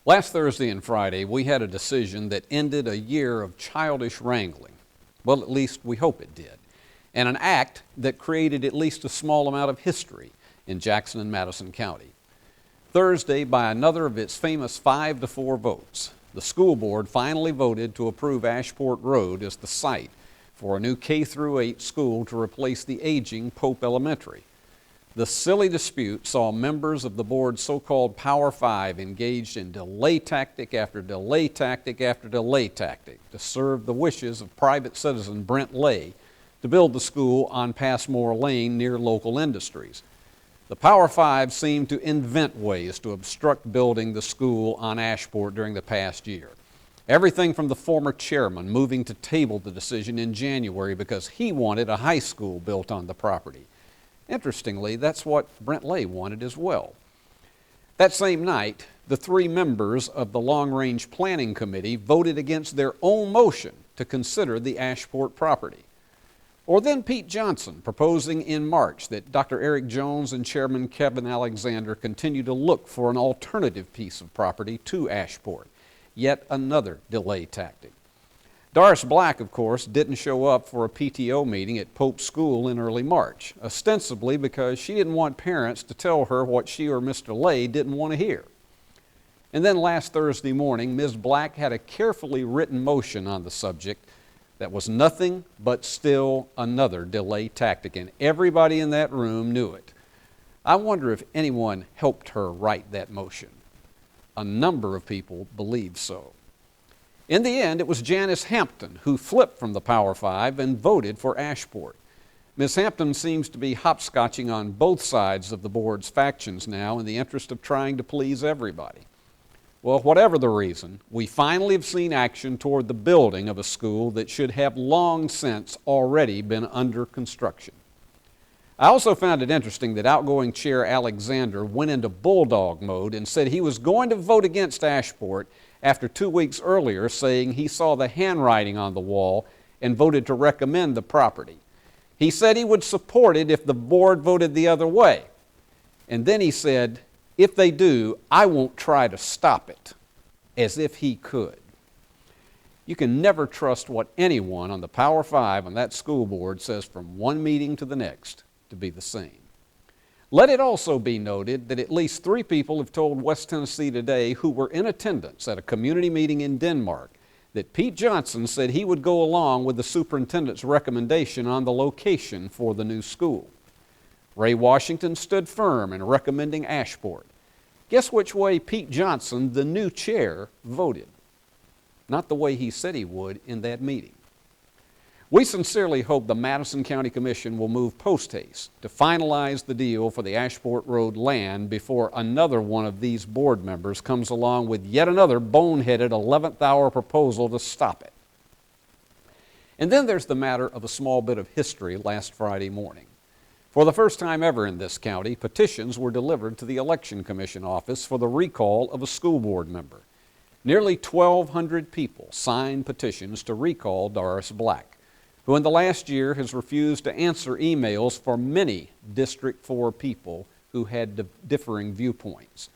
Last Thursday and Friday, we had a decision that ended a year of childish wrangling. Well, at least we hope it did. And an act that created at least a small amount of history in Jackson and Madison County. Thursday, by another of its famous 5-4 votes, the school board finally voted to approve Ashport Road as the site for a new K-8 school to replace the aging Pope Elementary. The silly dispute saw members of the board's so-called Power Five engaged in delay tactic after delay tactic after delay tactic to serve the wishes of private citizen Brent Lay to build the school on Passmore Lane near local industries. The Power Five seemed to invent ways to obstruct building the school on Ashport during the past year. Everything from the former chairman moving to table the decision in January because he wanted a high school built on the property. Interestingly, that's what Brent Lay wanted as well. That same night, the 3 members of the Long Range Planning Committee voted against their own motion to consider the Ashport property. Or then Pete Johnson proposing in March that Dr. Eric Jones and Chairman Kevin Alexander continue to look for an alternative piece of property to Ashport. Yet another delay tactic. Doris Black, of course, didn't show up for a PTO meeting at Pope School in early March, ostensibly because she didn't want parents to tell her what she or Mr. Lay didn't want to hear. And then last Thursday morning, Ms. Black had a carefully written motion on the subject that was nothing but still another delay tactic, and everybody in that room knew it. I wonder if anyone helped her write that motion. A number of people believe so. In the end, it was Janice Hampton who flipped from the Power Five and voted for Ashport. Ms. Hampton seems to be hopscotching on both sides of the board's factions now in the interest of trying to please everybody. Well, whatever the reason, we finally have seen action toward the building of a school that should have long since already been under construction. I also found it interesting that outgoing Chair Alexander went into bulldog mode and said he was going to vote against Ashport after 2 weeks earlier saying he saw the handwriting on the wall and voted to recommend the property. He said he would support it if the board voted the other way. And then he said, if they do, I won't try to stop it, as if he could. You can never trust what anyone on the Power Five on that school board says from one meeting to the next to be the same. Let it also be noted that at least 3 people have told West Tennessee Today who were in attendance at a community meeting in Denmark that Pete Johnson said he would go along with the superintendent's recommendation on the location for the new school. Ray Washington stood firm in recommending Ashport. Guess which way Pete Johnson, the new chair, voted? Not the way he said he would in that meeting. We sincerely hope the Madison County Commission will move post-haste to finalize the deal for the Ashport Road land before another one of these board members comes along with yet another boneheaded 11th hour proposal to stop it. And then there's the matter of a small bit of history last Friday morning. For the first time ever in this county, petitions were delivered to the Election Commission office for the recall of a school board member. Nearly 1,200 people signed petitions to recall Doris Black, who in the last year has refused to answer emails for many District 4 people who had differing viewpoints.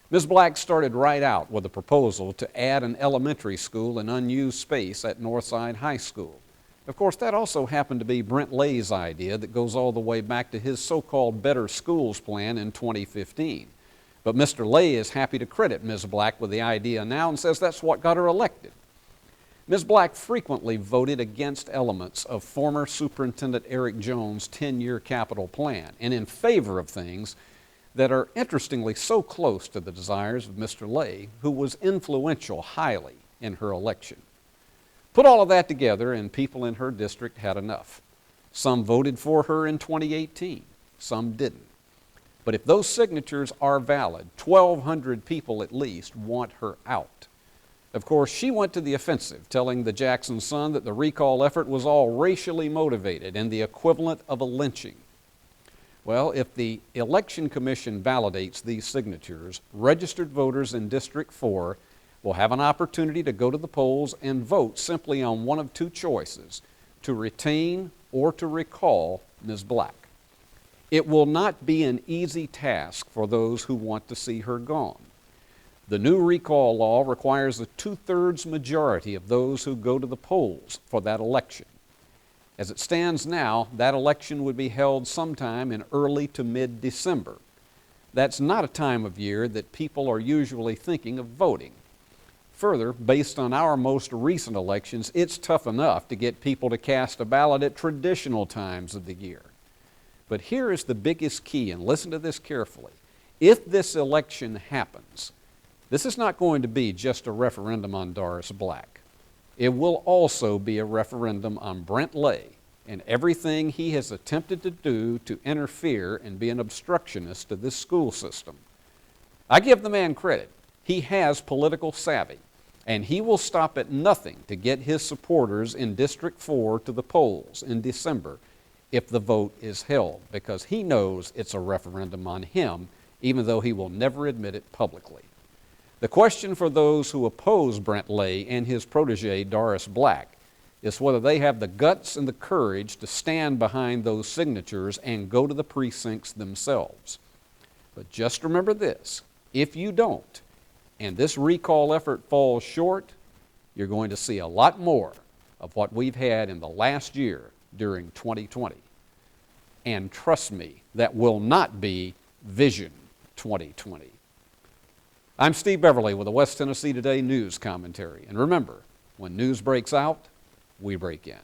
Ms. Black started right out with a proposal to add an elementary school in unused space at Northside High School. Of course, that also happened to be Brent Lay's idea that goes all the way back to his so-called Better Schools plan in 2015. But Mr. Lay is happy to credit Ms. Black with the idea now and says that's what got her elected. Ms. Black frequently voted against elements of former Superintendent Eric Jones' 10-year capital plan and in favor of things that are interestingly so close to the desires of Mr. Lay, who was influential highly in her election. Put all of that together and people in her district had enough. Some voted for her in 2018, some didn't. But if those signatures are valid, 1,200 people at least want her out. Of course, she went to the offensive, telling the Jackson Sun that the recall effort was all racially motivated and the equivalent of a lynching. Well, if the Election Commission validates these signatures, registered voters in District 4 will have an opportunity to go to the polls and vote simply on one of 2 choices, to retain or to recall Ms. Black. It will not be an easy task for those who want to see her gone. The new recall law requires a 2/3 majority of those who go to the polls for that election. As it stands now, that election would be held sometime in early to mid-December. That's not a time of year that people are usually thinking of voting. Further, based on our most recent elections, it's tough enough to get people to cast a ballot at traditional times of the year. But here is the biggest key, and listen to this carefully. If this election happens, this is not going to be just a referendum on Doris Black. It will also be a referendum on Brent Lay and everything he has attempted to do to interfere and be an obstructionist to this school system. I give the man credit. He has political savvy, and he will stop at nothing to get his supporters in District 4 to the polls in December if the vote is held, because he knows it's a referendum on him, even though he will never admit it publicly. The question for those who oppose Brent Lay and his protege Doris Black is whether they have the guts and the courage to stand behind those signatures and go to the precincts themselves. But just remember this, if you don't, and this recall effort falls short, you're going to see a lot more of what we've had in the last year during 2020. And trust me, that will not be Vision 2020. I'm Steve Beverly with the West Tennessee Today News Commentary. And remember, when news breaks out, we break in.